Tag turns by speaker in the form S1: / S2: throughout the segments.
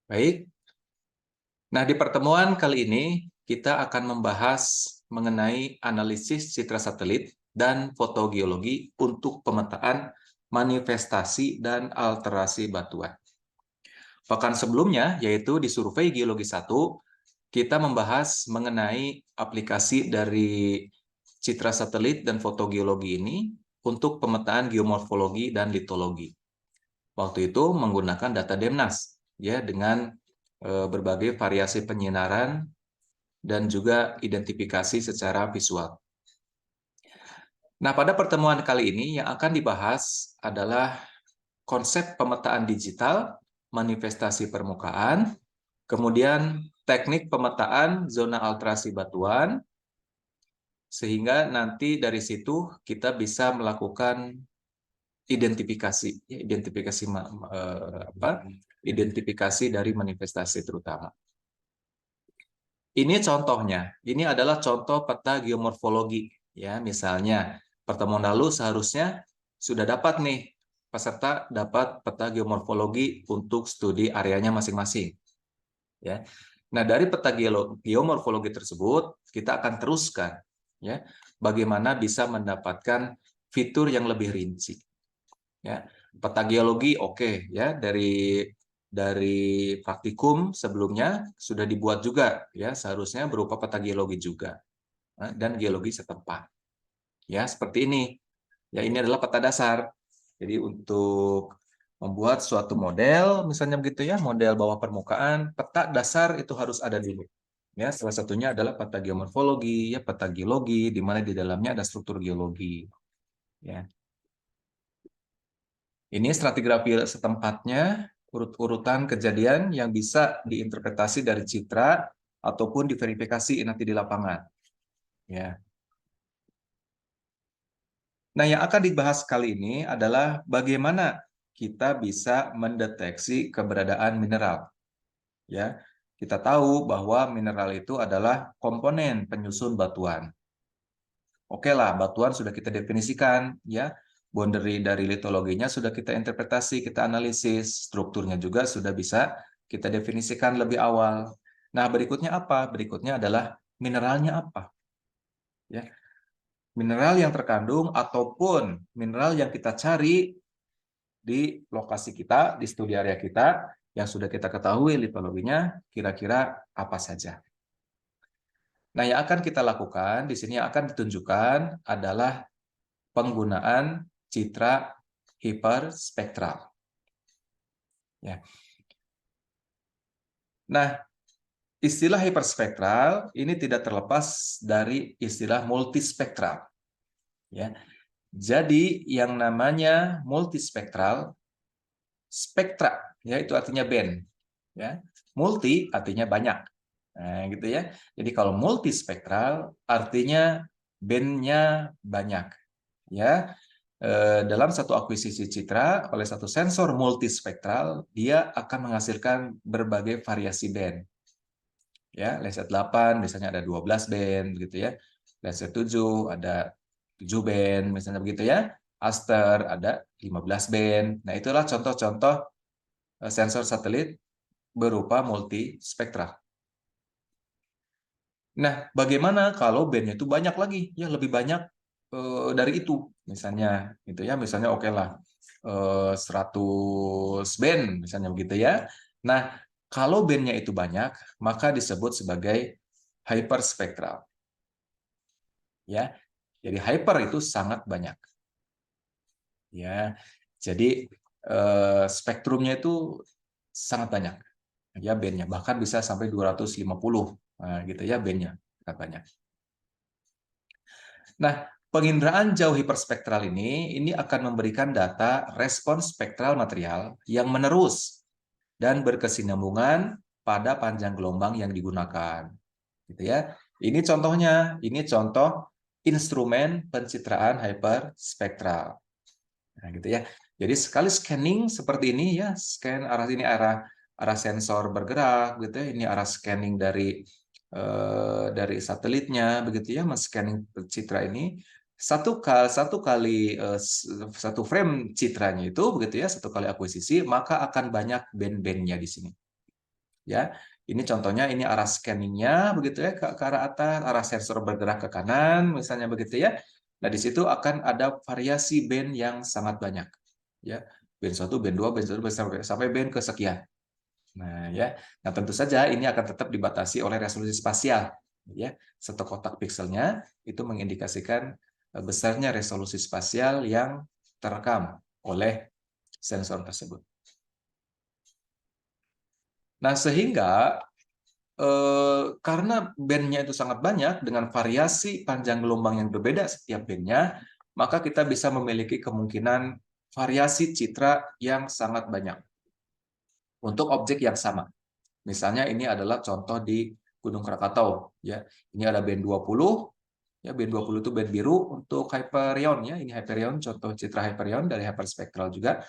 S1: Baik, nah di pertemuan kali ini kita akan membahas mengenai analisis citra satelit dan fotogeologi untuk pemetaan manifestasi dan alterasi batuan. Pekan sebelumnya, yaitu di survei geologi 1, kita membahas mengenai aplikasi dari citra satelit dan fotogeologi ini untuk pemetaan geomorfologi dan litologi. Waktu itu menggunakan data DEMNAS ya dengan berbagai variasi penyinaran dan juga identifikasi secara visual. Nah, pada pertemuan kali ini yang akan dibahas adalah konsep pemetaan digital, manifestasi permukaan, kemudian teknik pemetaan zona alterasi batuan, sehingga nanti dari situ kita bisa melakukan identifikasi, identifikasi dari manifestasi terutama. Ini contohnya, ini adalah contoh peta geomorfologi. Ya, misalnya pertemuan lalu seharusnya sudah dapat nih peserta dapat peta geomorfologi untuk studi areanya masing-masing. Ya, nah dari peta geomorfologi tersebut kita akan teruskan, ya, bagaimana bisa mendapatkan fitur yang lebih rinci. Ya, peta geologi oke, ya dari praktikum sebelumnya sudah dibuat juga, ya seharusnya berupa peta geologi juga dan geologi setempat. Ya seperti ini. Ya ini adalah peta dasar. Jadi untuk membuat suatu model, misalnya begitu ya, model bawah permukaan, peta dasar itu harus ada dulu. Ya salah satunya adalah peta geomorfologi, ya peta geologi, di mana di dalamnya ada struktur geologi. Ya. Ini stratigrafi setempatnya, urut-urutan kejadian yang bisa diinterpretasi dari citra ataupun diverifikasi nanti di lapangan. Ya. Nah, yang akan dibahas kali ini adalah bagaimana kita bisa mendeteksi keberadaan mineral. Ya, kita tahu bahwa mineral itu adalah komponen penyusun batuan. Oke lah, batuan sudah kita definisikan, ya. Boundary dari litologinya sudah kita interpretasi, kita analisis, strukturnya juga sudah bisa kita definisikan lebih awal. Nah, berikutnya apa? Berikutnya adalah mineralnya apa? Ya, mineral yang terkandung ataupun mineral yang kita cari di lokasi kita, di studi area kita, yang sudah kita ketahui litologinya, kira-kira apa saja. Nah, yang akan kita lakukan di sini yang akan ditunjukkan adalah penggunaan citra hiperspektral. Ya. Nah, istilah hiperspektral ini tidak terlepas dari istilah multispektral. Ya. Jadi yang namanya multispektral, spektra, ya itu artinya band. Ya. Multi artinya banyak. Nah, gitu ya. Jadi kalau multispektral artinya bandnya banyak. Ya, dalam satu akuisisi citra oleh satu sensor multispektral, dia akan menghasilkan berbagai variasi band. Ya, Landsat 8 misalnya ada 12 band gitu ya. Landsat 7 ada 7 band misalnya begitu ya. Aster ada 15 band. Nah, itulah contoh-contoh sensor satelit berupa multispektral. Nah, bagaimana kalau bandnya itu banyak lagi? Ya, lebih banyak dari itu. Misalnya, gitu ya. Misalnya, oke lah, 100 band, misalnya begitu ya. Nah, kalau bandnya itu banyak, maka disebut sebagai hyperspektral. Ya, jadi hyper itu sangat banyak. Ya, jadi spektrumnya itu sangat banyak. Ya, bandnya bahkan bisa sampai 250, nah, gitu ya bandnya, sangat banyak. Nah, penginderaan jauh hiperspektral ini akan memberikan data respons spektral material yang menerus dan berkesinambungan pada panjang gelombang yang digunakan. Gitu ya. Ini contohnya, ini contoh instrumen pencitraan hiperspektral. Nah, gitu ya. Jadi sekali scanning seperti ini ya, scan arah ini arah sensor bergerak gitu ya. Ini arah scanning dari satelitnya begitu ya, men-scanning citra ini satu frame citranya itu begitu ya, satu kali akuisisi maka akan banyak band-bandnya di sini. Ya, ini contohnya, ini arah scanningnya begitu ya, ke arah atas, arah sensor bergerak ke kanan, misalnya begitu ya. Nah, di situ akan ada variasi band yang sangat banyak. Ya, band 1, band 2, band 1, sampai band kesekian. Nah, ya. Nah, tentu saja ini akan tetap dibatasi oleh resolusi spasial. Ya, satu kotak pikselnya itu mengindikasikan besarnya resolusi spasial yang terekam oleh sensor tersebut. Nah, sehingga karena bandnya itu sangat banyak dengan variasi panjang gelombang yang berbeda setiap bandnya, maka kita bisa memiliki kemungkinan variasi citra yang sangat banyak untuk objek yang sama. Misalnya ini adalah contoh di Gunung Krakatau, ya. Ini ada band 20, ya, band 20 itu band biru untuk Hyperion, ya. Ini Hyperion, contoh citra Hyperion dari hyperspektral juga.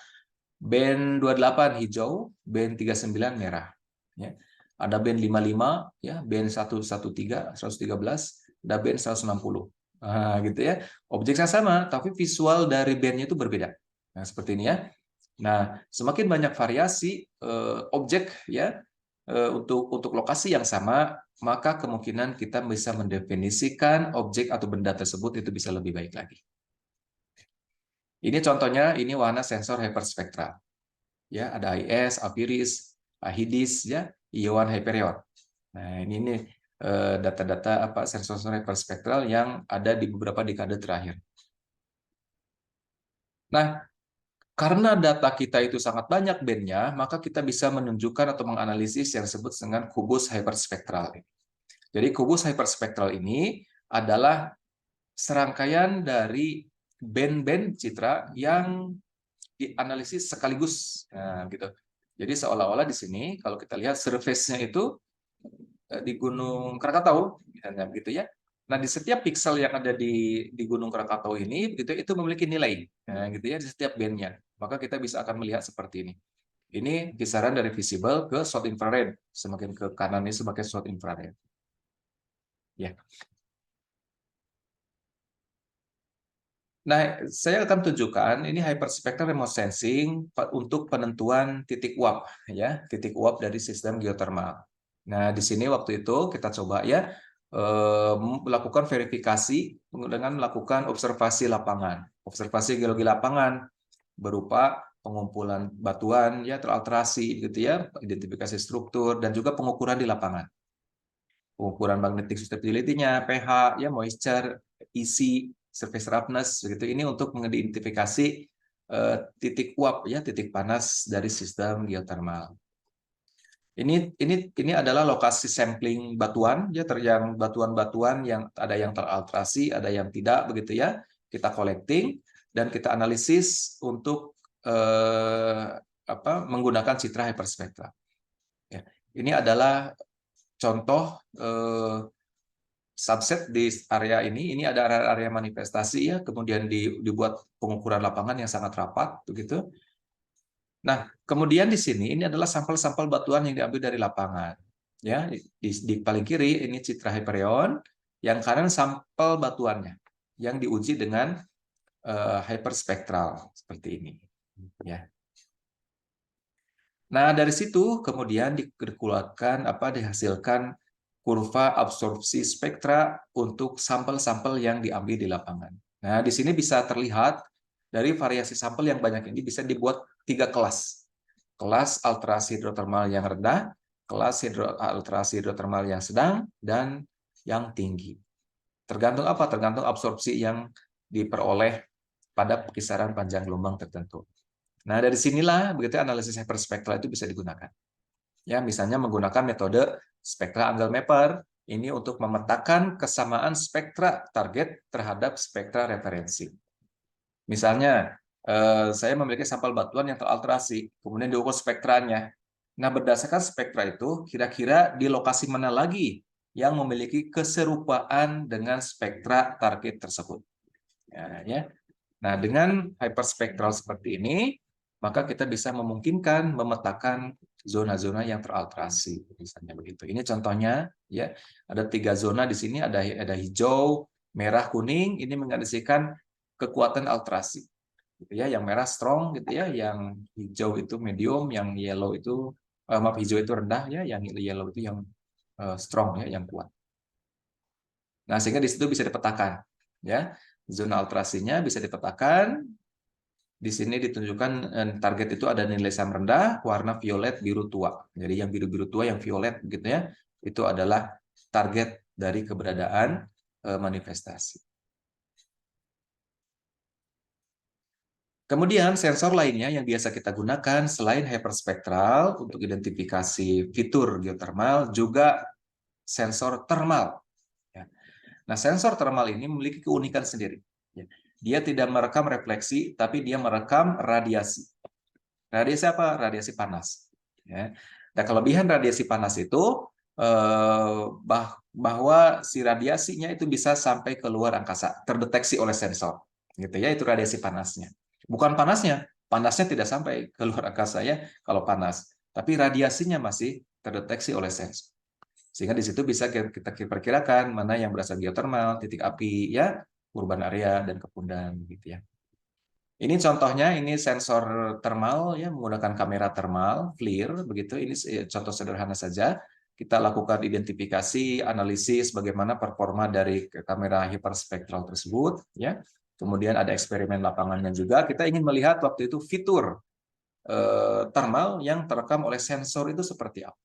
S1: Band 28 hijau, band 39 merah, ya. Ada band 55, ya, band 113, 113, ada band 160. Nah, gitu ya. Objeknya sama, tapi visual dari bandnya itu berbeda. Nah, seperti ini ya. Nah, semakin banyak variasi objek ya untuk lokasi yang sama, maka kemungkinan kita bisa mendefinisikan objek atau benda tersebut itu bisa lebih baik lagi. Ini contohnya, ini warna sensor hyperspektral. Ya, ada IS, Apiris, Ahidis, ya, Ion Hyperion. Nah, ini data-data sensor hyperspektral yang ada di beberapa dekade terakhir. Nah, karena data kita itu sangat banyak bandnya, maka kita bisa menunjukkan atau menganalisis yang disebut dengan kubus hyperspektral. Jadi kubus hyperspektral ini adalah serangkaian dari band-band citra yang dianalisis sekaligus. Nah, gitu. Jadi seolah-olah di sini kalau kita lihat surface-nya itu di Gunung Krakatau, misalnya begitu ya. Nah, di setiap piksel yang ada di Gunung Krakatau ini, itu memiliki nilai, nah, gitu ya, di setiap bandnya. Maka kita bisa akan melihat seperti ini. Ini kisaran dari visible ke short infrared, semakin ke kanan ini semakin short infrared. Ya. Nah, saya akan tunjukkan ini hyperspectral remote sensing untuk penentuan titik uap, ya, titik uap dari sistem geothermal. Nah, di sini waktu itu kita coba ya melakukan verifikasi dengan melakukan observasi lapangan, observasi geologi lapangan berupa pengumpulan batuan ya teralterasi gitu ya, identifikasi struktur dan juga pengukuran di lapangan. Pengukuran magnetic susceptibility-nya, pH, ya, moisture, isi, surface roughness, begitu. Ini untuk mengidentifikasi titik uap, ya, titik panas dari sistem geothermal. Ini adalah lokasi sampling batuan, ya, yang batuan-batuan yang ada yang teralterasi, ada yang tidak, begitu ya. Kita collecting dan kita analisis untuk menggunakan citra hyperspektral. Ya. Ini adalah contoh subset di area ini ada area manifestasi ya, kemudian dibuat pengukuran lapangan yang sangat rapat begitu. Nah, kemudian di sini ini adalah sampel-sampel batuan yang diambil dari lapangan. Ya, di paling kiri ini citra Hyperion, yang kanan sampel batuannya yang diuji dengan hyperspektral seperti ini. Ya. Nah, dari situ kemudian dihasilkan kurva absorpsi spektra untuk sampel-sampel yang diambil di lapangan. Nah, di sini bisa terlihat dari variasi sampel yang banyak ini bisa dibuat 3 kelas. Kelas alterasi hidrotermal yang rendah, kelas alterasi hidrotermal yang sedang, dan yang tinggi. Tergantung apa? Tergantung absorpsi yang diperoleh pada kisaran panjang gelombang tertentu. Nah, dari sinilah begitu analisis hyperspektral itu bisa digunakan. Ya, misalnya menggunakan metode spektra angle mapper ini untuk memetakan kesamaan spektra target terhadap spektra referensi. Misalnya, saya memiliki sampel batuan yang teralterasi, kemudian diukur spektranya. Nah, berdasarkan spektra itu, kira-kira di lokasi mana lagi yang memiliki keserupaan dengan spektra target tersebut. Ya. Nah, dengan hyperspektral seperti ini, maka kita bisa memungkinkan memetakan zona-zona yang teralterasi, misalnya begitu. Ini contohnya, ya, ada 3 zona di sini, ada hijau, merah, kuning. Ini mengindikasikan kekuatan alterasi, gitu ya. Yang merah strong, gitu ya. Yang hijau itu medium, yang yellow itu maaf, hijau itu rendah ya, yang yellow itu yang strong ya, yang kuat. Nah, sehingga di situ bisa dipetakan ya. Zona alterasinya bisa dipetakan. Di sini ditunjukkan target itu ada nilai SAM rendah, warna violet biru tua. Jadi yang biru-biru tua, yang violet gitu ya, itu adalah target dari keberadaan manifestasi. Kemudian sensor lainnya yang biasa kita gunakan selain hyperspektral untuk identifikasi fitur geotermal juga sensor termal. Nah, sensor termal ini memiliki keunikan sendiri. Dia tidak merekam refleksi, tapi dia merekam radiasi. Radiasi apa? Radiasi panas. Dan kelebihan radiasi panas itu bahwa si radiasinya itu bisa sampai ke luar angkasa, terdeteksi oleh sensor. Gitu ya, itu radiasi panasnya. Bukan panasnya tidak sampai ke luar angkasa ya kalau panas, tapi radiasinya masih terdeteksi oleh sensor. Sehingga di situ bisa kita perkirakan mana yang berasal geotermal, titik api, ya, urban area, dan kepundan, gitu ya. Ini contohnya, ini sensor termal, ya, menggunakan kamera termal, FLIR, begitu. Ini contoh sederhana saja. Kita lakukan identifikasi, analisis bagaimana performa dari kamera hiperspektral tersebut, ya. Kemudian ada eksperimen lapangannya juga. Kita ingin melihat waktu itu fitur termal yang terekam oleh sensor itu seperti apa.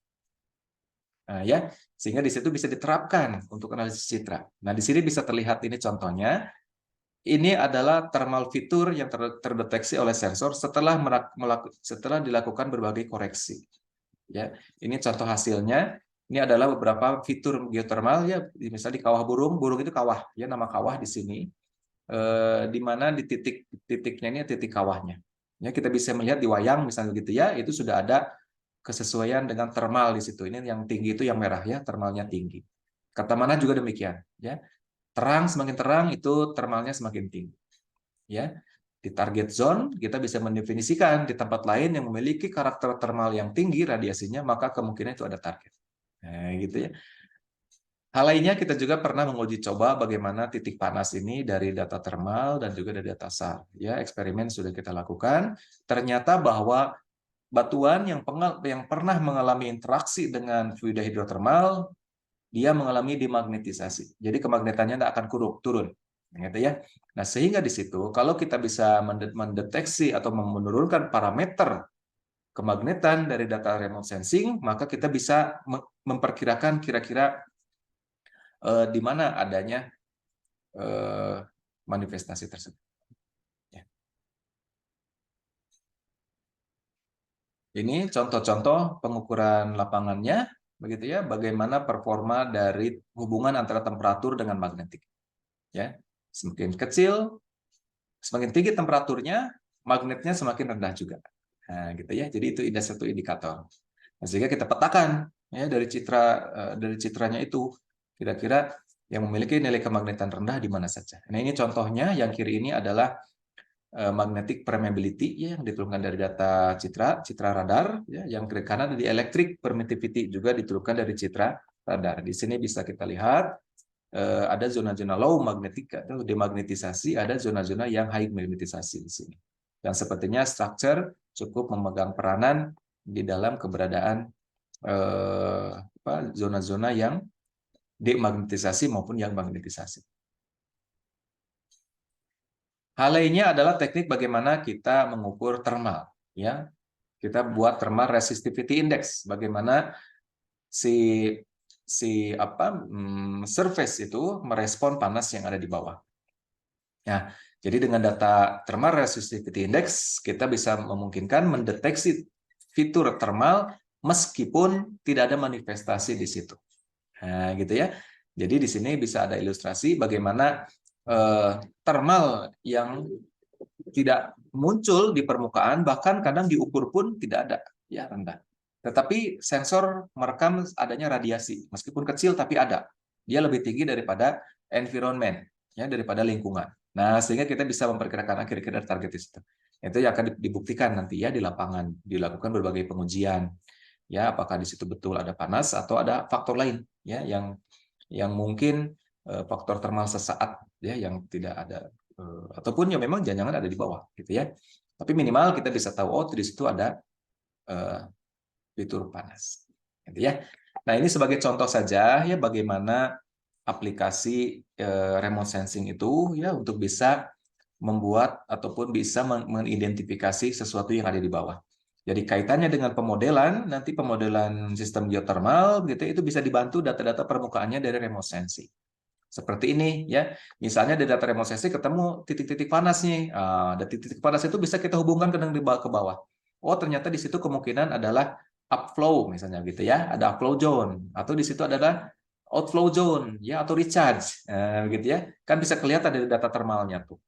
S1: Nah, ya, sehingga di situ bisa diterapkan untuk analisis citra. Nah, di sini bisa terlihat ini contohnya. Ini adalah thermal fitur yang terdeteksi oleh sensor setelah dilakukan berbagai koreksi. Ya, ini contoh hasilnya. Ini adalah beberapa fitur geotermal ya, misalnya di kawah burung. Burung itu kawah, ya, nama kawah di sini. Di mana di titiknya ini titik kawahnya. Ya, kita bisa melihat di wayang misalnya gitu ya, itu sudah ada kesesuaian dengan termal di situ. Ini yang tinggi itu yang merah ya, termalnya tinggi. Kata mana juga demikian, ya. Terang, semakin terang itu termalnya semakin tinggi. Ya. Di target zone kita bisa mendefinisikan di tempat lain yang memiliki karakter termal yang tinggi radiasinya, maka kemungkinan itu ada target. Nah, gitu ya. Hal lainnya kita juga pernah menguji coba bagaimana titik panas ini dari data termal dan juga dari data SAR. Ya, eksperimen sudah kita lakukan. Ternyata bahwa batuan yang pernah mengalami interaksi dengan fluida hidrotermal, dia mengalami demagnetisasi. Jadi kemagnetannya tidak akan turun. Gitu ya. Nah, sehingga di situ kalau kita bisa mendeteksi atau menurunkan parameter kemagnetan dari data remote sensing, maka kita bisa memperkirakan kira-kira di mana adanya manifestasi tersebut. Ini contoh-contoh pengukuran lapangannya, begitu ya, bagaimana performa dari hubungan antara temperatur dengan magnetik. Ya, semakin kecil, semakin tinggi temperaturnya, magnetnya semakin rendah juga. Nah, gitu ya. Jadi itu ada satu indikator. Nah, sehingga kita petakan ya dari citranya itu kira-kira yang memiliki nilai kemagnetan rendah di mana saja. Nah, ini contohnya, yang kiri ini adalah magnetic permeability ya, yang diturunkan dari data citra radar ya, yang kiri kanan di electric permittivity juga diturunkan dari citra radar. Di sini bisa kita lihat ada zona-zona low magnetic atau demagnetisasi, ada zona-zona yang high magnetisasi di sini. Dan sepertinya structure cukup memegang peranan di dalam keberadaan zona-zona yang demagnetisasi maupun yang magnetisasi. Hal lainnya adalah teknik bagaimana kita mengukur thermal, ya. Kita buat thermal resistivity index, bagaimana surface itu merespon panas yang ada di bawah. Ya, jadi dengan data thermal resistivity index kita bisa memungkinkan mendeteksi fitur thermal meskipun tidak ada manifestasi di situ. Nah, gitu ya. Jadi di sini bisa ada ilustrasi bagaimana thermal yang tidak muncul di permukaan, bahkan kadang diukur pun tidak ada, ya, rendah. Tetapi sensor merekam adanya radiasi, meskipun kecil tapi ada. Dia lebih tinggi daripada environment, ya, daripada lingkungan. Nah, sehingga kita bisa memperkirakan kira-kira target di situ. Itu yang akan dibuktikan nanti ya di lapangan, dilakukan berbagai pengujian. Ya, apakah di situ betul ada panas atau ada faktor lain, ya, yang mungkin faktor termal sesaat, ya, yang tidak ada, ataupun ya memang jangan-jangan ada di bawah, gitu ya. Tapi minimal kita bisa tahu, oh, di situ ada fitur panas. Gitu ya. Nah, ini sebagai contoh saja ya bagaimana aplikasi remote sensing itu ya untuk bisa membuat ataupun bisa mengidentifikasi sesuatu yang ada di bawah. Jadi kaitannya dengan pemodelan, nanti pemodelan sistem geothermal gitu itu bisa dibantu data-data permukaannya dari remote sensing. Seperti ini ya. Misalnya di data remote sensing ketemu titik-titik panas nih. Dan titik-titik panas itu bisa kita hubungkan dengan ke bawah. Oh, ternyata di situ kemungkinan adalah upflow misalnya gitu ya. Ada upflow zone atau di situ adalah outflow zone ya atau recharge gitu ya. Kan bisa kelihatan dari data thermalnya tuh.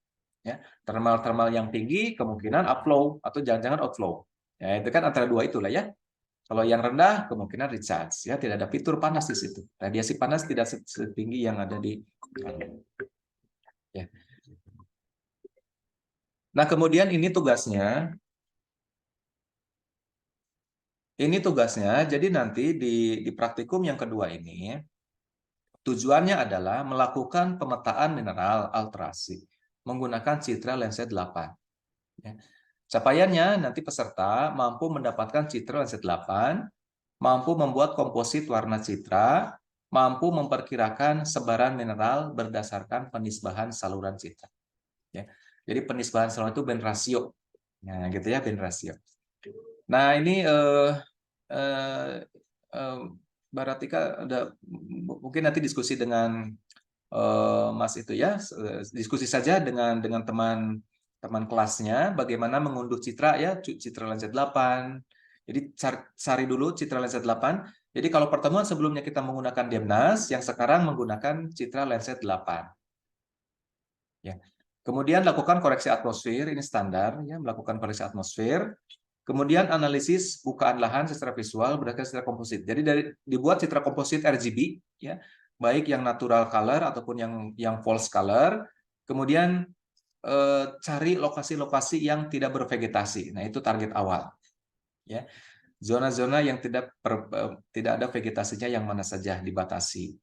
S1: Ya, thermal yang tinggi kemungkinan upflow atau jangan-jangan outflow. Ya, itu kan antara dua itulah ya. Kalau yang rendah kemungkinan recharge ya, tidak ada fitur panas di situ. Radiasi panas tidak setinggi yang ada di ya. Nah, kemudian ini tugasnya. Ini tugasnya. Jadi nanti di praktikum yang kedua ini tujuannya adalah melakukan pemetaan mineral alterasi menggunakan citra lensa 8. Ya. Capaiannya nanti peserta mampu mendapatkan citra lensa 8, mampu membuat komposit warna citra, mampu memperkirakan sebaran mineral berdasarkan penisbahan saluran citra. Ya. Jadi penisbahan saluran itu band rasio. Nah, gitu ya, band rasio. Nah, ini Mbak Ratika ada mungkin nanti diskusi dengan Mas itu ya, diskusi saja dengan teman kelasnya bagaimana mengunduh citra ya, citra lensa 8. Jadi cari dulu citra lensa 8. Jadi kalau pertemuan sebelumnya kita menggunakan Demnas, yang sekarang menggunakan citra lensa 8. Ya. Kemudian lakukan koreksi atmosfer, ini standar ya, melakukan koreksi atmosfer. Kemudian analisis bukaan lahan secara visual berdasarkan citra komposit. Jadi dibuat citra komposit RGB ya, baik yang natural color ataupun yang false color. Kemudian cari lokasi-lokasi yang tidak bervegetasi. Nah, itu target awal. Ya. Zona-zona yang tidak ada vegetasinya yang mana saja dibatasi.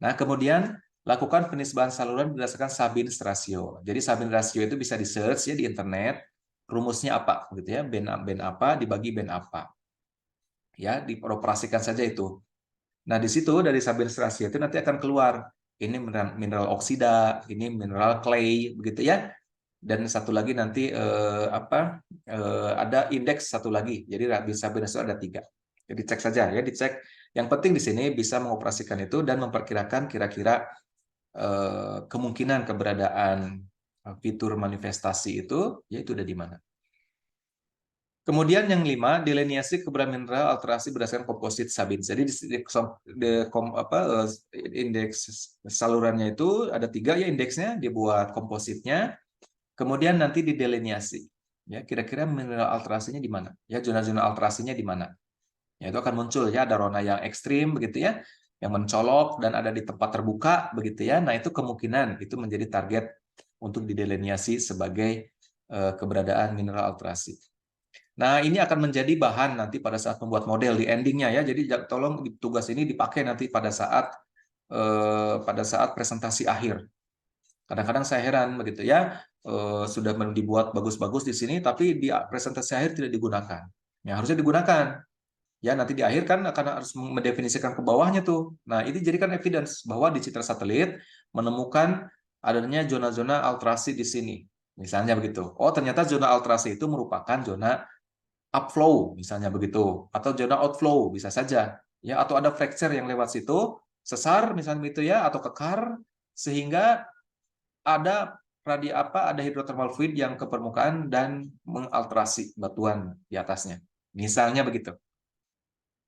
S1: Nah, kemudian lakukan penisbahan saluran berdasarkan Sabins ratio. Jadi Sabins ratio itu bisa di-search ya di internet. Rumusnya apa gitu ya, band apa dibagi band apa. Ya, dioperasikan saja itu. Nah, di situ dari Sabins ratio itu nanti akan keluar ini mineral oksida, ini mineral clay begitu ya. Dan satu lagi nanti ada indeks satu lagi. Jadi Sabins ratio ada 3. Jadi cek saja ya, dicek. Yang penting di sini bisa mengoperasikan itu dan memperkirakan kira-kira kemungkinan keberadaan fitur manifestasi itu, yaitu ada di mana. Kemudian yang 5, delineasi keberadaan mineral alterasi berdasarkan komposit Sabins. Jadi indeks salurannya itu ada 3 ya indeksnya, dibuat kompositnya, kemudian nanti didelineasi. Ya, kira-kira mineral alterasinya di mana? Ya, zona-zona alterasinya di mana? Ya, itu akan muncul ya, ada zona yang ekstrim begitu ya, yang mencolok dan ada di tempat terbuka begitu ya. Nah, itu kemungkinan itu menjadi target untuk didelineasi sebagai keberadaan mineral alterasi. Nah, ini akan menjadi bahan nanti pada saat membuat model di endingnya ya. Jadi tolong tugas ini dipakai nanti pada saat presentasi akhir. Kadang-kadang saya heran begitu ya, sudah dibuat bagus-bagus di sini, tapi di presentasi akhir tidak digunakan. Ya, harusnya digunakan. Ya, nanti di akhir kan akan harus mendefinisikan ke bawahnya tuh. Nah, ini jadikan evidence bahwa di citra satelit menemukan adanya zona-zona alterasi di sini. Misalnya begitu. Oh, ternyata zona alterasi itu merupakan zona upflow, misalnya begitu. Atau zona outflow, bisa saja. Ya, atau ada fracture yang lewat situ, sesar misalnya begitu ya, atau kekar, sehingga ada ada hidrothermal fluid yang ke permukaan dan mengalterasi batuan di atasnya. Misalnya begitu.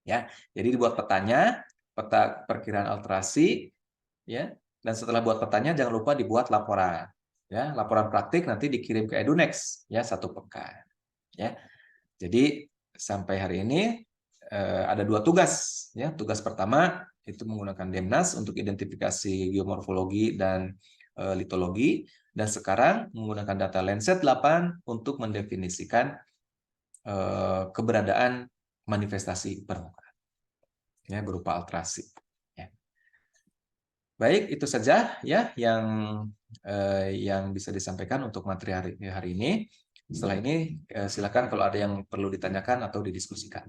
S1: Ya, jadi dibuat petanya, peta perkiraan alterasi, ya, dan setelah buat petanya jangan lupa dibuat laporan, ya, laporan praktik nanti dikirim ke Edunex, ya, 1 pekan, ya. Jadi sampai hari ini ada 2 tugas, ya. Tugas pertama itu menggunakan Demnas untuk identifikasi geomorfologi dan litologi, dan sekarang menggunakan data Landsat 8 untuk mendefinisikan keberadaan manifestasi permukaan ya berupa alterasi ya. Baik, itu saja ya yang bisa disampaikan untuk materi hari ini. Setelah ini silakan kalau ada yang perlu ditanyakan atau didiskusikan.